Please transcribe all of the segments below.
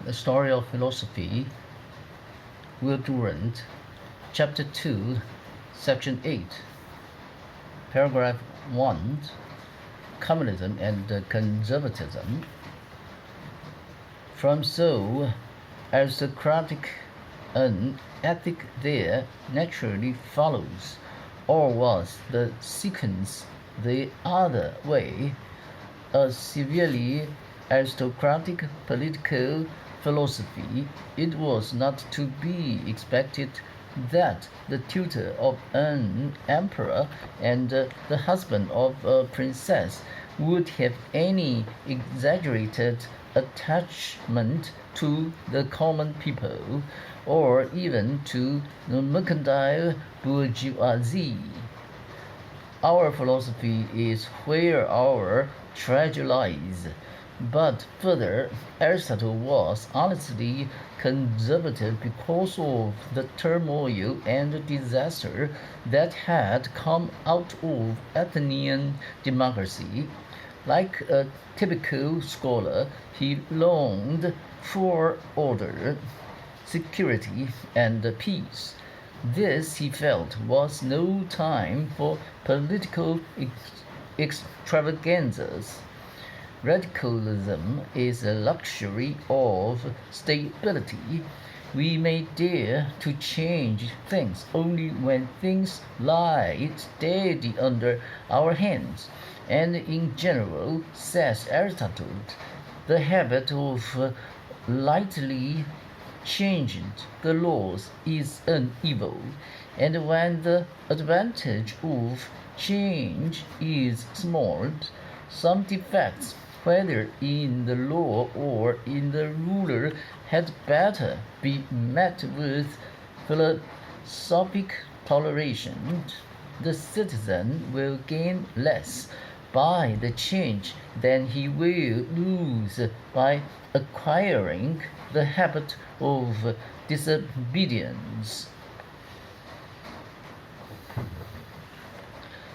The Story of Philosophy, Will Durant, Chapter 2, Section 8, Paragraph 1, Communism and Conservatism. From so aristocratic an ethic there naturally follows, or was the sequence the other way, a severely aristocratic political philosophy. It was not to be expected that the tutor of an emperor and the husband of a princess would have any exaggerated attachment to the common people, or even to the mercantile bourgeoisie. Our philosophy is where our treasure lies. But further, Aristotle was honestly conservative because of the turmoil and disaster that had come out of Athenian democracy. Like a typical scholar, he longed for order, security, and peace. This, he felt, was no time for political extravaganzas. Radicalism is a luxury of stability. We may dare to change things only when things lie steady under our hands. And in general, says Aristotle, the habit of lightly changing the laws is an evil, and when the advantage of change is small, some defects, whether in the law or in the ruler, had better be met with philosophic toleration. The citizen will gain less by the change than he will lose by acquiring the habit of disobedience.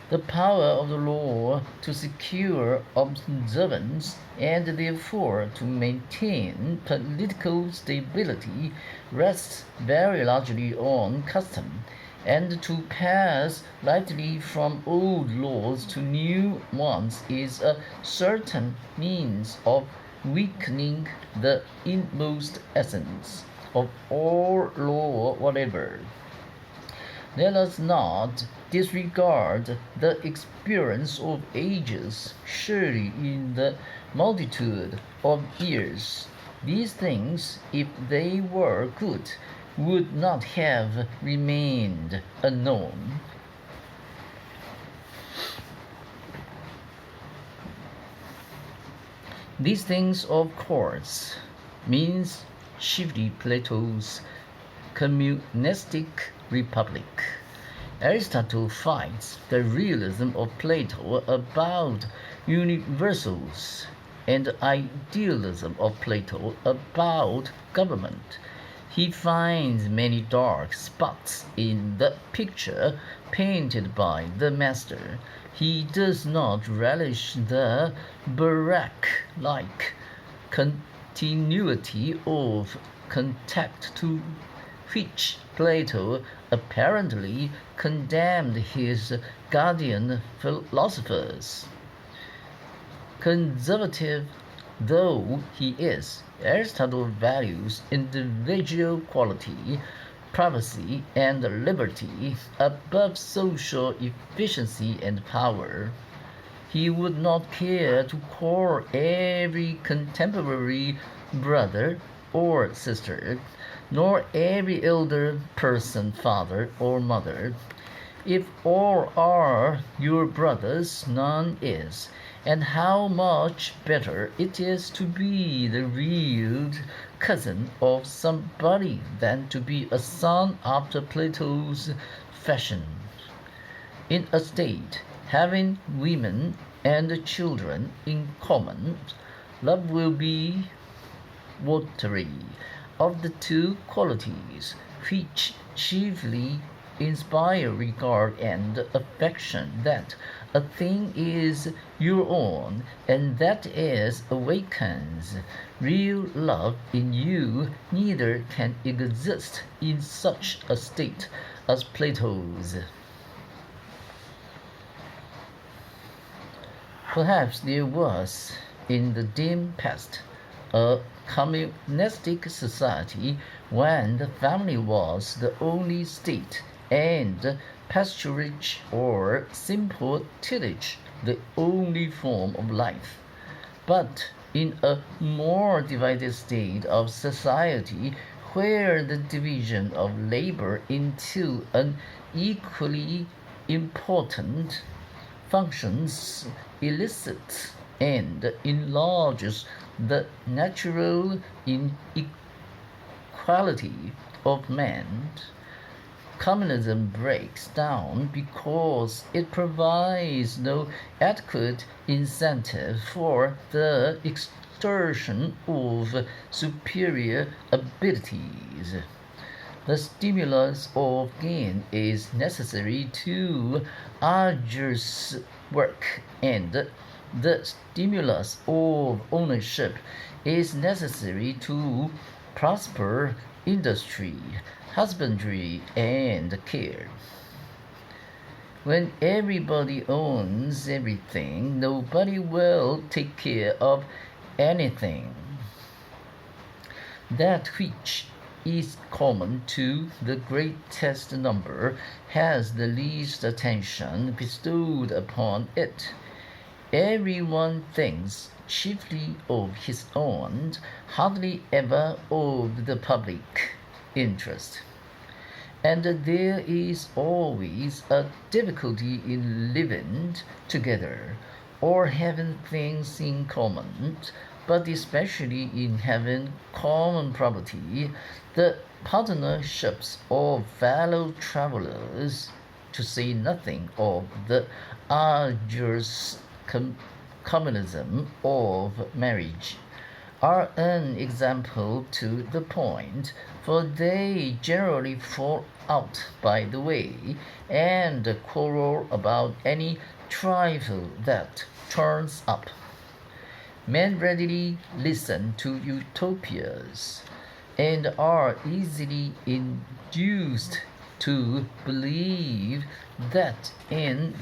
The power of the law to secure observance and therefore to maintain political stability rests very largely on custom, and to pass lightly from old laws to new ones is a certain means of weakening the inmost essence of all law whatever. Let us not disregard the experience of ages. Surely in the multitude of years, these things, if they were good, would not have remained unknown. These things, of course, means chiefly Plato's communistic republic. Aristotle fights the realism of Plato about universals and the idealism of Plato about government. He finds many dark spots in the picture painted by the master. He does not relish the barrack-like continuity of contact to which Plato apparently condemned his guardian philosophers. Conservative though he is, Aristotle values individual quality, privacy, and liberty above social efficiency and power. He would not care to call every contemporary brother or sister, nor every elder person father or mother. If all are your brothers, none is. And how much better it is to be the real cousin of somebody than to be a son after Plato's fashion. In a state having women and children in common, love will be watery. Of the two qualities which chiefly inspire regard and affection, that a thing is your own, and that is awakens real love in you, neither can exist in such a state as Plato's. Perhaps there was, in the dim past, a communistic society when the family was the only state and pasturage or simple tillage the only form of life. But in a more divided state of society where the division of labor into unequally important functions elicits and enlarges the natural inequality of man, communism breaks down because it provides no adequate incentive for the exertion of superior abilities. The stimulus of gain is necessary to arduous work, and the stimulus of ownership is necessary to prosper industry, husbandry, and care. When everybody owns everything, nobody will take care of anything. That which is common to the greatest number has the least attention bestowed upon it. Everyone thinks chiefly of his own, hardly ever of the public interest. And there is always a difficulty in living together or having things in common, but especially in having common property, the partnerships of fellow travelers, to say nothing of the arduous communism of marriage, are an example to the point, for they generally fall out by the way and quarrel about any trifle that turns up. Men readily listen to utopias and are easily induced to believe that in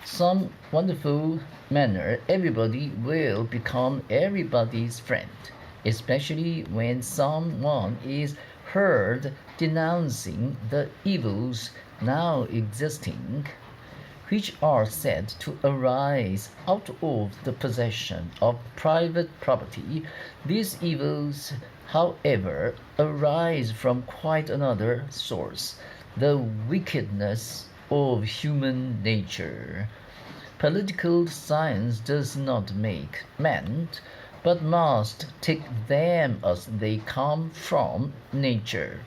some wonderful manner everybody will become everybody's friend, especially when someone is heard denouncing the evils now existing, which are said to arise out of the possession of private property. These evils, however, arise from quite another source, the wickedness of human nature. Political science does not make men, but must take them as they come from nature.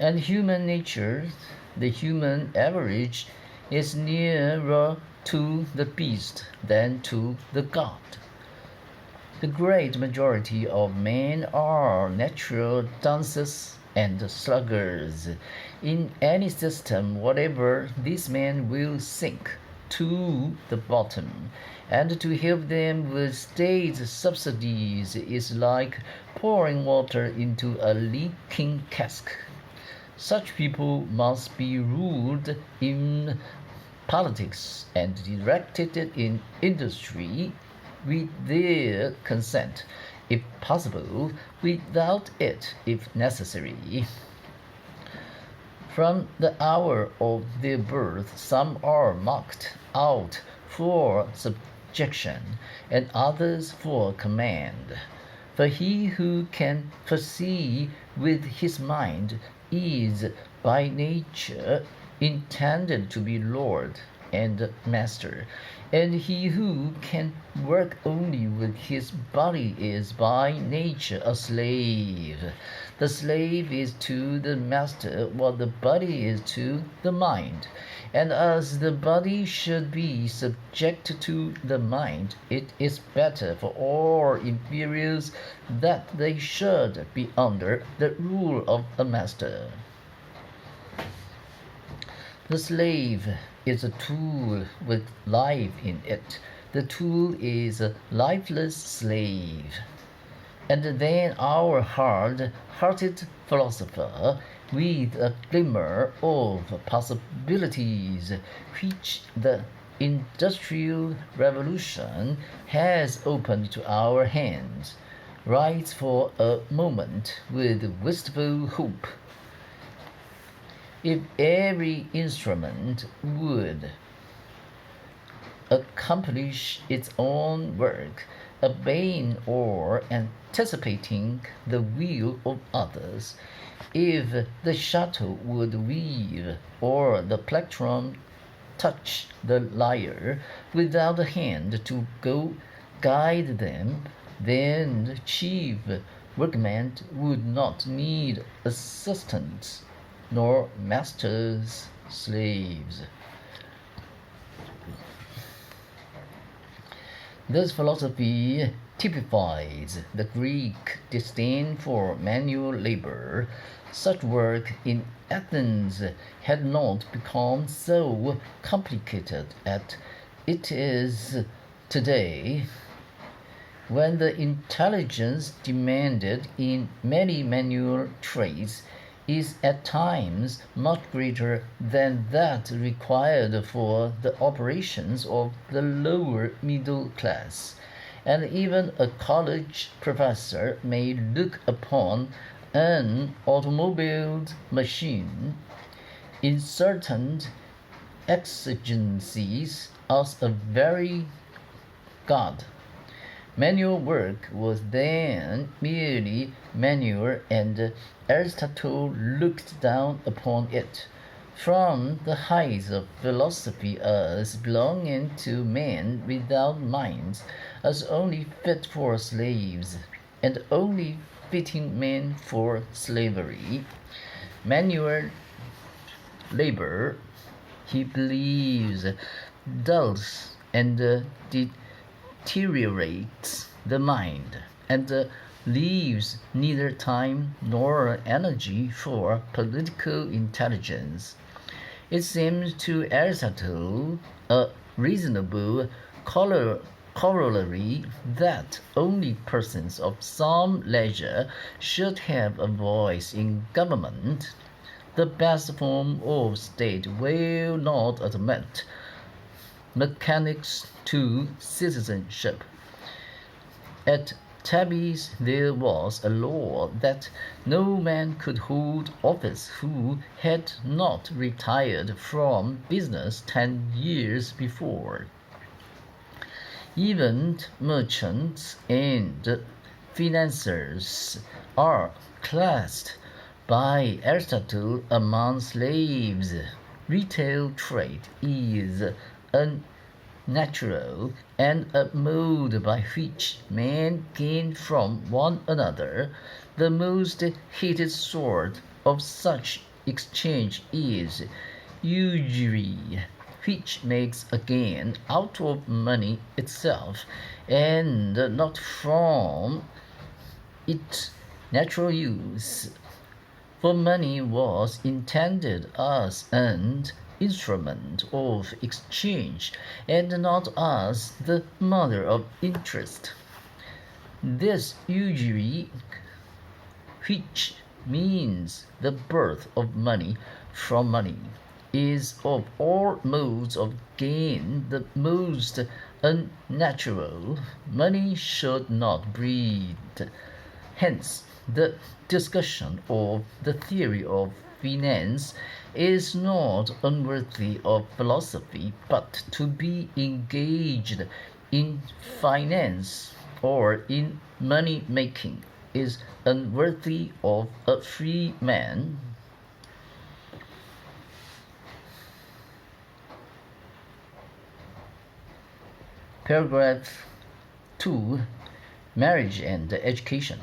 And human nature, the human average, is nearer to the beast than to the god. The great majority of men are natural dunces and sluggards. In any system whatever, these men will sink to the bottom, and to help them with state subsidies is like pouring water into a leaking cask. Such people must be ruled in politics and directed in industry with their consent, if possible, without it if necessary. From the hour of their birth, some are marked out for subjection, and others for command. For he who can foresee with his mind is by nature intended to be lord and master, and he who can work only with his body is by nature a slave. The slave is to the master what the body is to the mind, and as the body should be subject to the mind, it is better for all inferiors that they should be under the rule of a master. The slave is a tool with life in it. The tool is a lifeless slave. And then our hard-hearted philosopher, with a glimmer of possibilities which the Industrial Revolution has opened to our hands, writes for a moment with wistful hope. If every instrument would accomplish its own work, obeying or anticipating the will of others, if the shuttle would weave or the plectrum touch the lyre without a hand to guide them, then the chief workman would not need assistants nor masters' slaves. This philosophy typifies the Greek disdain for manual labor. Such work in Athens had not become so complicated as it is today, when the intelligence demanded in many manual trades is at times much greater than that required for the operations of the lower middle class, and even a college professor may look upon an automobile machine in certain exigencies as a very god. Manual work was then merely manual, and Aristotle looked down upon it from the heights of philosophy as belonging to men without minds, as only fit for slaves, and only fitting men for slavery. Manual labor, he believes, dulls and deteriorates the mind, and leaves neither time nor energy for political intelligence. It seems to Aristotle a reasonable corollary that only persons of some leisure should have a voice in government. The best form of state will not admit mechanics to citizenship. At Thebes there was a law that no man could hold office who had not retired from business 10 years before. Even merchants and financiers are classed by Aristotle among slaves. Retail trade is unnatural, and a mode by which men gain from one another. The most hated sort of such exchange is usury, which makes a gain out of money itself, and not from its natural use. For money was intended as an instrument of exchange, and not as the mother of interest. This usury, which means the birth of money from money, is of all modes of gain the most unnatural. Money should not breed. Hence, the discussion of the theory of finance is not unworthy of philosophy, but to be engaged in finance or in money making is unworthy of a free man. Paragraph 2. Marriage and education.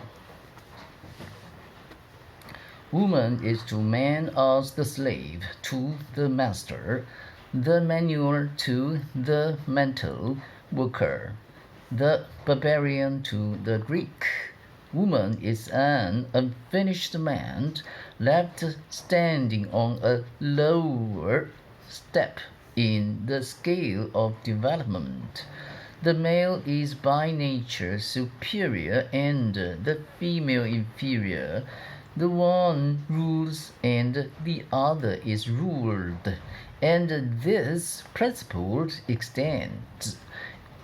Woman is to man as the slave to the master, the manual to the mental worker, the barbarian to the Greek. Woman is an unfinished man left standing on a lower step in the scale of development. The male is by nature superior and the female inferior. The one rules and the other is ruled, and this principle extends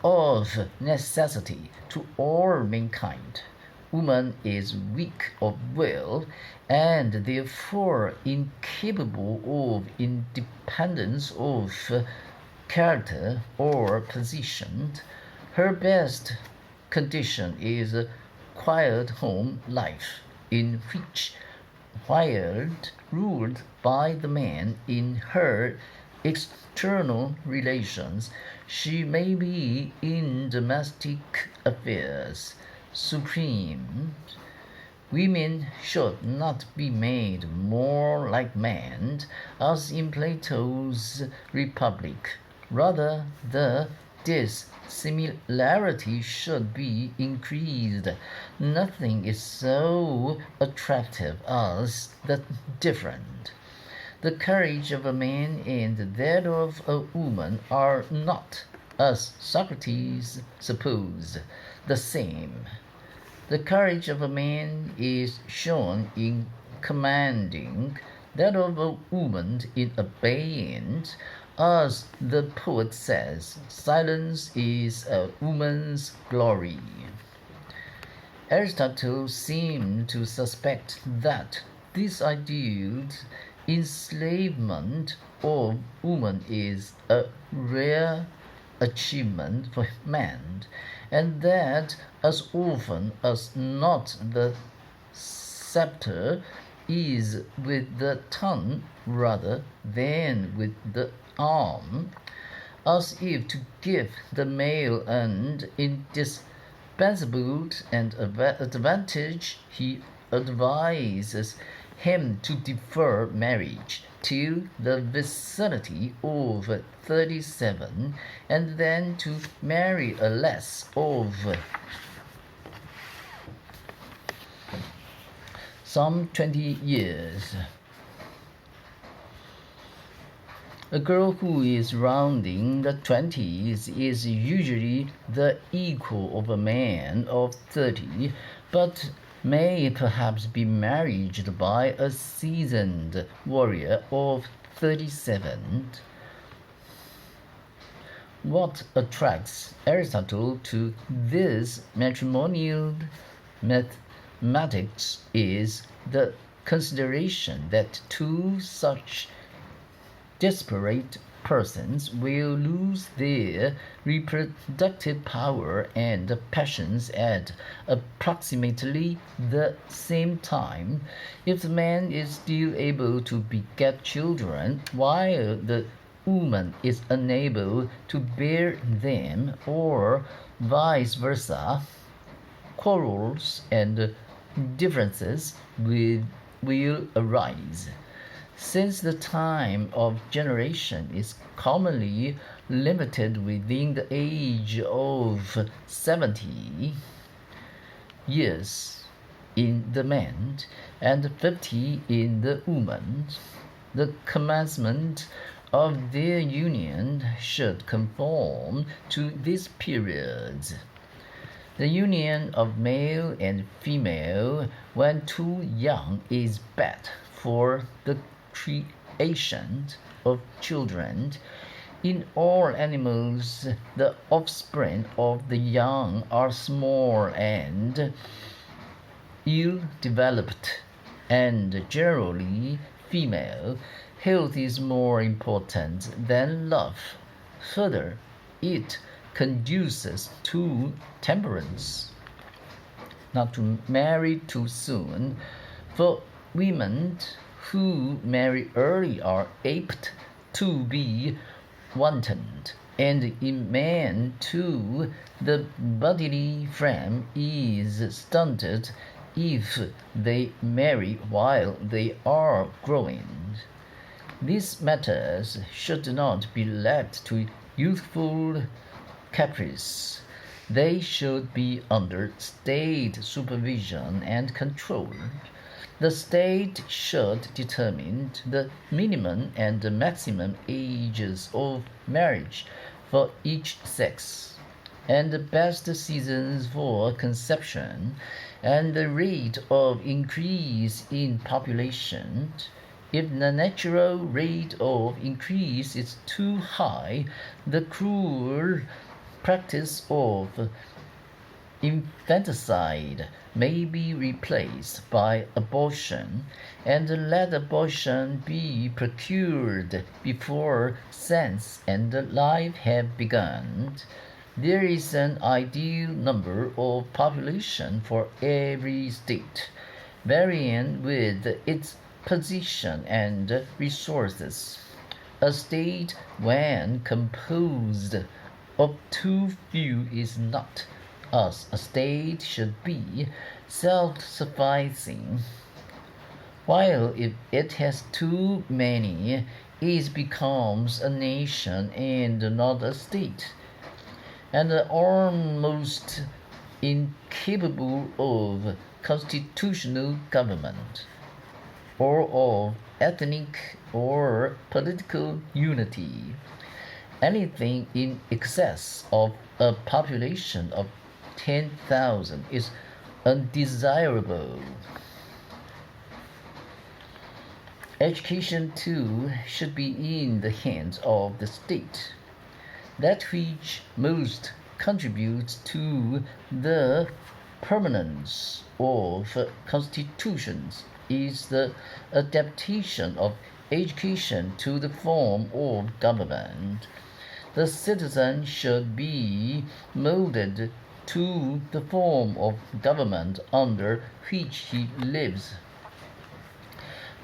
of necessity to all mankind. Woman is weak of will and therefore incapable of independence of character or position. Her best condition is a quiet home life, in which, while ruled by the man in her external relations, she may be in domestic affairs supreme. Women should not be made more like men, as in Plato's Republic. Rather, the dissimilarity should be increased. Nothing is so attractive as the different. The courage of a man and that of a woman are not, as Socrates supposed, the same. The courage of a man is shown in commanding, that of a woman in obeying. As the poet says, silence is a woman's glory. Aristotle seemed to suspect that this ideal enslavement of woman is a rare achievement for man, and that as often as not the scepter is with the tongue rather than with the arm, as if to give the male an indispensable advantage. He advises him to defer marriage till the vicinity of 37, and then to marry a lass of some 20 years. A girl who is rounding the 20s is usually the equal of a man of 30, but may perhaps be married by a seasoned warrior of 37. What attracts Aristotle to this matrimonial mathematics is the consideration that two such disparate persons will lose their reproductive power and passions at approximately the same time. If the man is still able to beget children, while the woman is unable to bear them, or vice versa, quarrels and differences will arise. Since the time of generation is commonly limited within the age of 70 years in the man and 50 in the woman, the commencement of their union should conform to these periods. The union of male and female when too young is bad for the creation of children. In all animals, the offspring of the young are small and ill-developed, and generally female. Health is more important than love. Further, it conduces to temperance. Not to marry too soon, for women who marry early are apt to be wanton And in man too, the bodily frame is stunted if they marry while they are growing. These matters should not be left to youthful caprice. They should be under state supervision and control. The state should determine the minimum and the maximum ages of marriage for each sex, and the best seasons for conception, and the rate of increase in population. If the natural rate of increase is too high, the cruel practice of infanticide may be replaced by abortion, and let abortion be procured before sense and life have begun. There is an ideal number of population for every state, varying with its position and resources. A state, when composed of too few, is not, as a state should be, self-sufficing, while if it has too many, it becomes a nation and not a state, and almost incapable of constitutional government, or of ethnic or political unity. Anything in excess of a population of 10,000 is undesirable. Education, too, should be in the hands of the state. That which most contributes to the permanence of constitutions is the adaptation of education to the form of government. The citizen should be molded to the form of government under which he lives.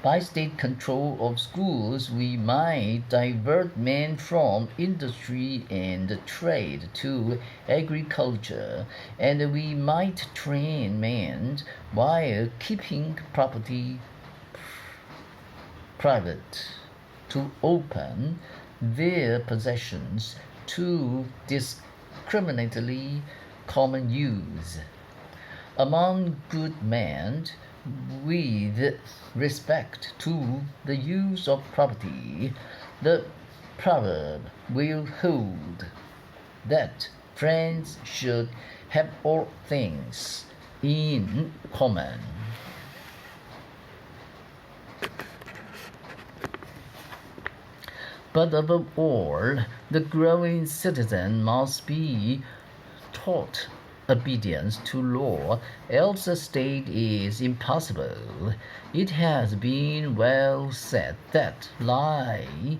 By state control of schools, we might divert men from industry and trade to agriculture, and we might train men while keeping property private to open their possessions to discriminately common use. Among good men, with respect to the use of property, the proverb will hold that friends should have all things in common. But above all, the growing citizen must be taught obedience to law, else a state is impossible. It has been well said that lie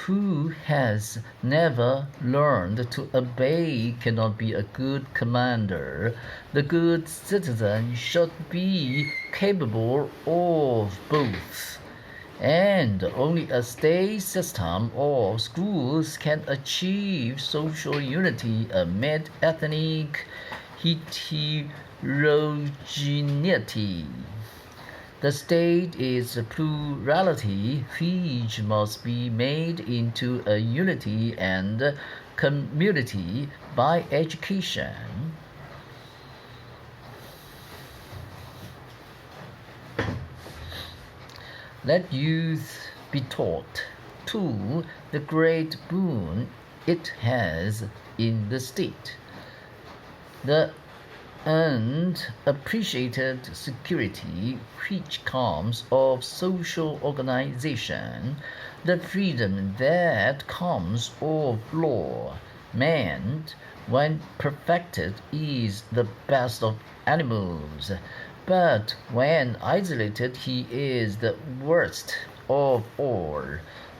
who has never learned to obey cannot be a good commander. The good citizen should be capable of both, and only a state system of schools can achieve social unity amid ethnic heterogeneity. The state is a plurality which must be made into a unity and community by education. Let youth be taught, too, the great boon it has in the state. The unappreciated security which comes of social organization, the freedom that comes of law. Man, when perfected, is the best of animals, but when isolated, he is the worst of all.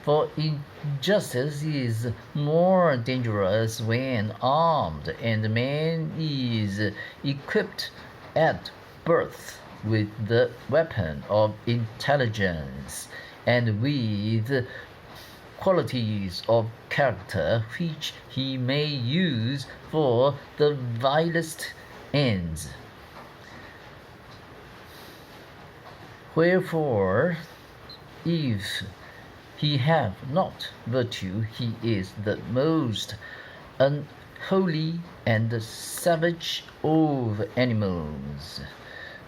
For injustice is more dangerous when armed, and man is equipped at birth with the weapon of intelligence, and with qualities of character which he may use for the vilest ends. Wherefore, if he have not virtue, he is the most unholy and savage of animals,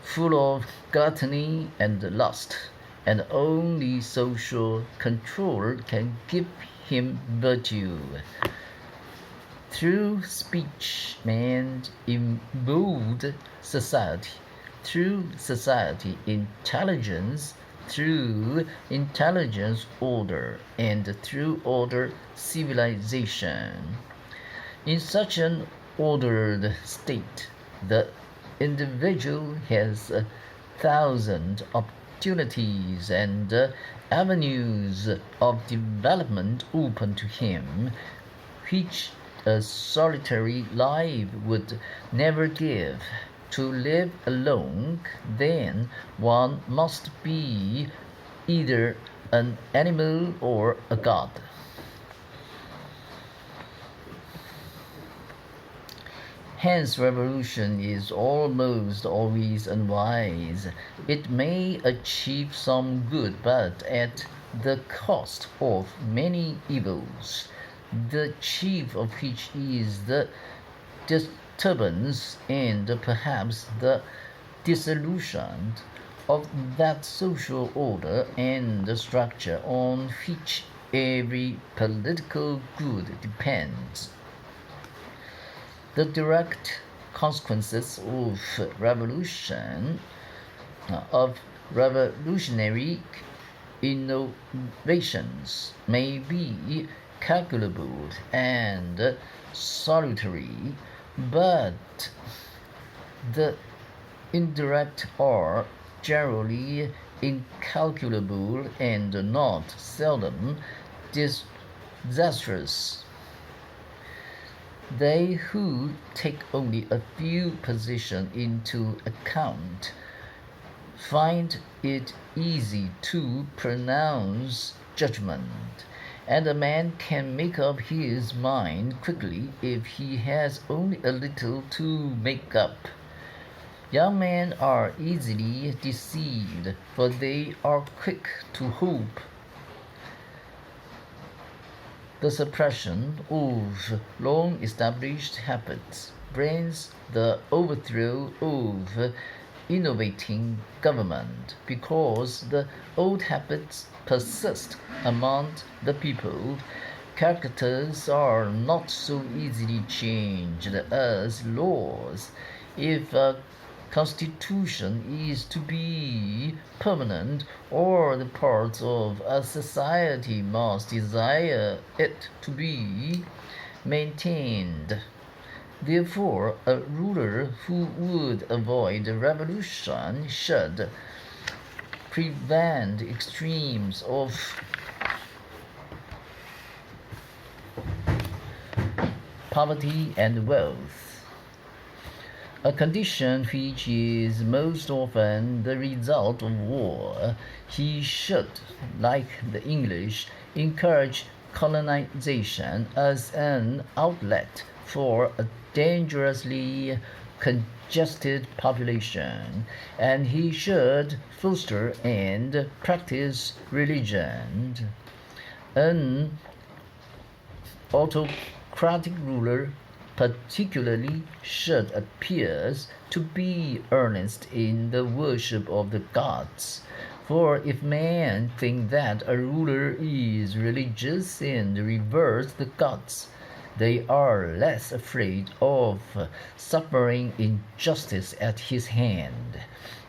full of gluttony and lust, and only social control can give him virtue. Through speech man evolved society, through society intelligence, through intelligence order, and through order civilization. In such an ordered state, the individual has 1,000 opportunities and avenues of development open to him, which a solitary life would never give. To live alone, then, one must be either an animal or a god. Hence, revolution is almost always unwise. It may achieve some good, but at the cost of many evils, the chief of which is the disturbance and perhaps the dissolution of that social order and structure on which every political good depends. The direct consequences of revolutionary innovations may be calculable and salutary, but the indirect are generally incalculable and not seldom disastrous. They who take only a few positions into account find it easy to pronounce judgment, and a man can make up his mind quickly if he has only a little to make up. Young men are easily deceived, for they are quick to hope. The suppression of long-established habits brings the overthrow of innovating government, because the old habits persist among the people. Characters are not so easily changed as laws. If a constitution is to be permanent, all the parts of a society must desire it to be maintained. Therefore, a ruler who would avoid revolution should prevent extremes of poverty and wealth, a condition which is most often the result of war. He should, like the English, encourage colonization as an outlet for a dangerously congested population, and he should foster and practice religion. An autocratic ruler particularly should appear to be earnest in the worship of the gods. For if men think that a ruler is religious and reverence the gods, they are less afraid of suffering injustice at his hand,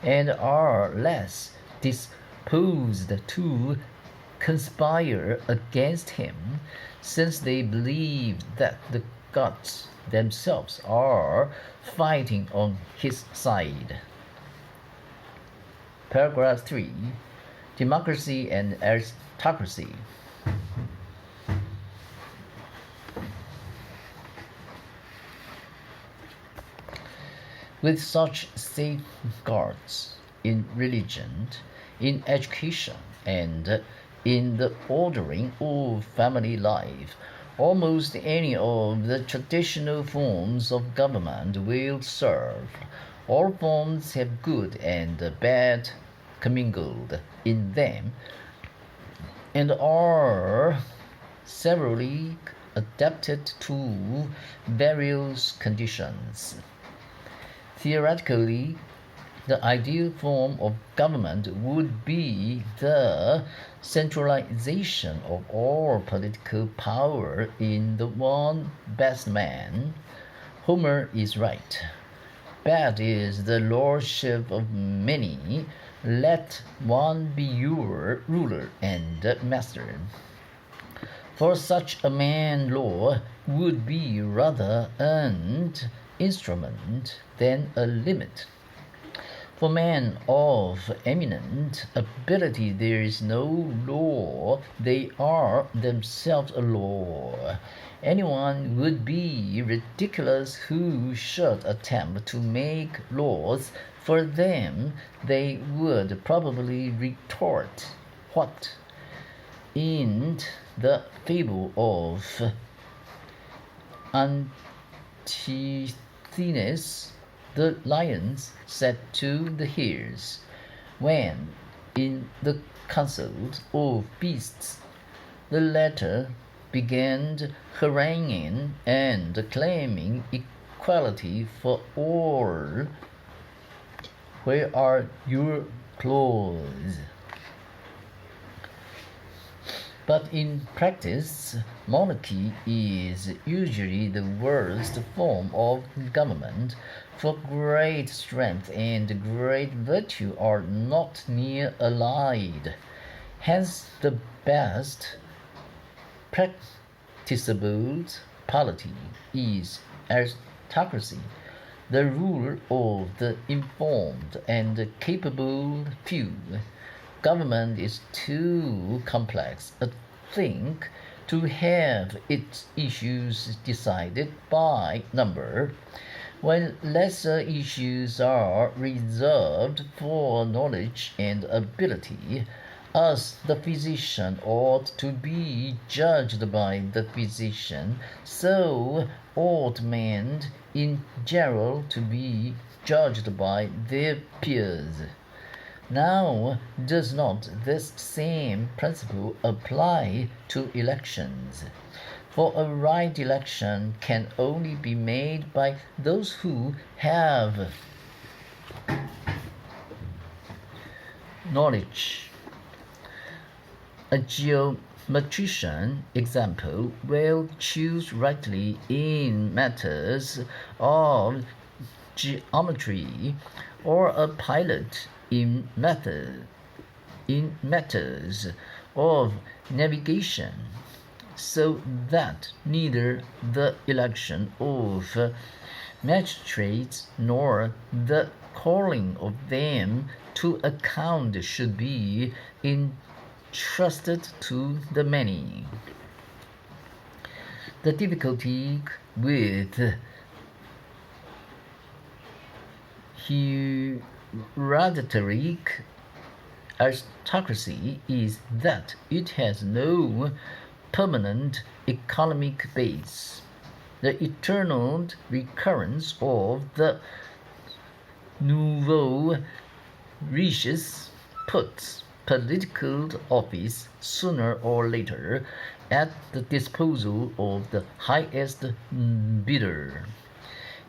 and are less disposed to conspire against him, since they believe that the gods themselves are fighting on his side. Paragraph 3. Democracy and aristocracy. With such safeguards in religion, in education, and in the ordering of family life. Almost any of the traditional forms of government will serve. All forms have good and bad commingled in them and are severally adapted to various conditions. Theoretically, the ideal form of government would be the centralization of all political power in the one best man. Homer is right. Bad is the lordship of many. Let one be your ruler and master. For such a man, law would be rather an instrument than a limit. For men of eminent ability there is no law, they are themselves a law. Anyone would be ridiculous who should attempt to make laws for them. They would probably retort, what? In the fable of Antisthenes, the lions said to the hares, when in the council of beasts the latter began haranguing and claiming equality for all, where are your claws? But in practice, monarchy is usually the worst form of government, for great strength and great virtue are not near allied. Hence the best practicable polity is aristocracy, the rule of the informed and capable few. Government is too complex a thing to have its issues decided by number, while lesser issues are reserved for knowledge and ability. As the physician ought to be judged by the physician, so ought men in general to be judged by their peers. Now, does not this same principle apply to elections? For a right election can only be made by those who have knowledge. A geometrician, example, will choose rightly in matters of geometry, or a pilot in matters of navigation, so that neither the election of magistrates nor the calling of them to account should be entrusted to the many. The difficulty with hereditary aristocracy is that it has no permanent economic base. The eternal recurrence of the nouveau riches puts political office sooner or later at the disposal of the highest bidder.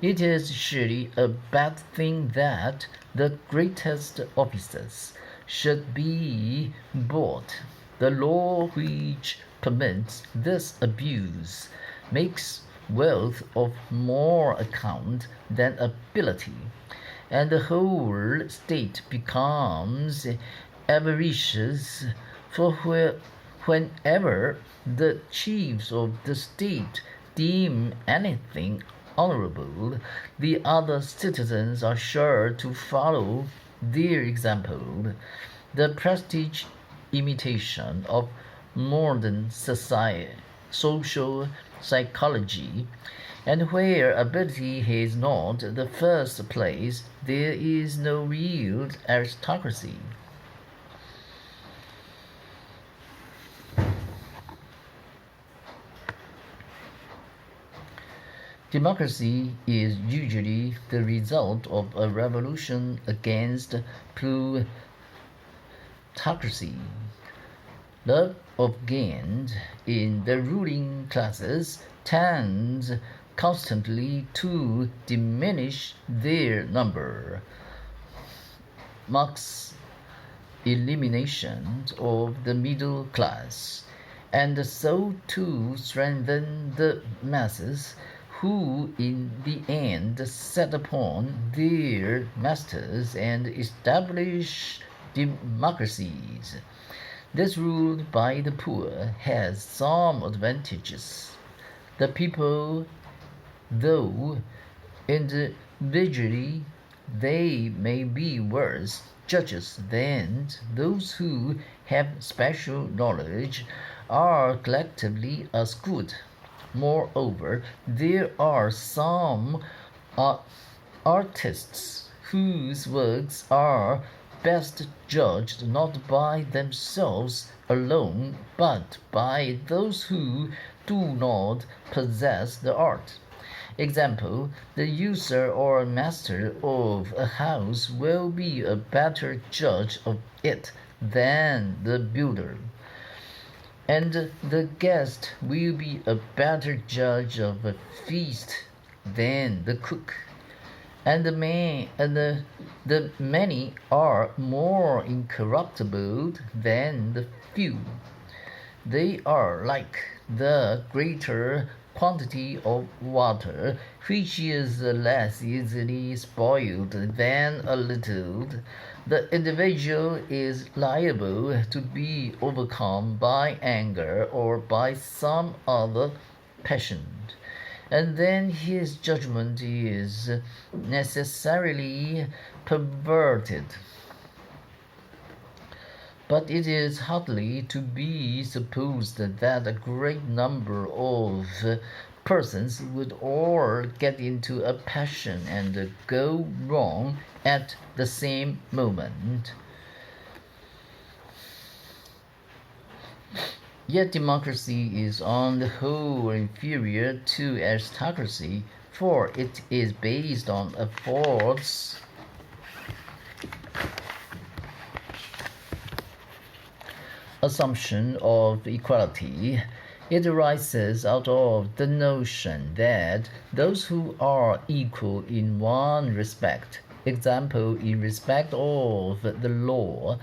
It is surely a bad thing that the greatest offices should be bought. The law which permits this abuse makes wealth of more account than ability, and the whole state becomes avaricious, for whenever the chiefs of the state deem anything honorable, the other citizens are sure to follow their example. The prestige imitation of modern social psychology, and where ability has not the first place, there is no real aristocracy. Democracy is usually the result of a revolution against plutocracy. Love of gain in the ruling classes tends constantly to diminish their number. Marx elimination of the middle class, and so to strengthen the masses, who in the end set upon their masters and establish democracies. This rule by the poor has some advantages. The people, though individually they may be worse judges than those who have special knowledge, are collectively as good. Moreover, there are some artists whose works are best judged not by themselves alone, but by those who do not possess the art. Example, the user or master of a house will be a better judge of it than the builder, and the guest will be a better judge of a feast than the cook. And the many are more incorruptible than the few. They are like the greater quantity of water, which is less easily spoiled than a little. The individual is liable to be overcome by anger or by some other passion, and then his judgment is necessarily perverted. But it is hardly to be supposed that a great number of persons would all get into a passion and go wrong at the same moment. Yet democracy is on the whole inferior to aristocracy, for it is based on a false assumption of equality. It arises out of the notion that those who are equal in one respect, example in respect of the law,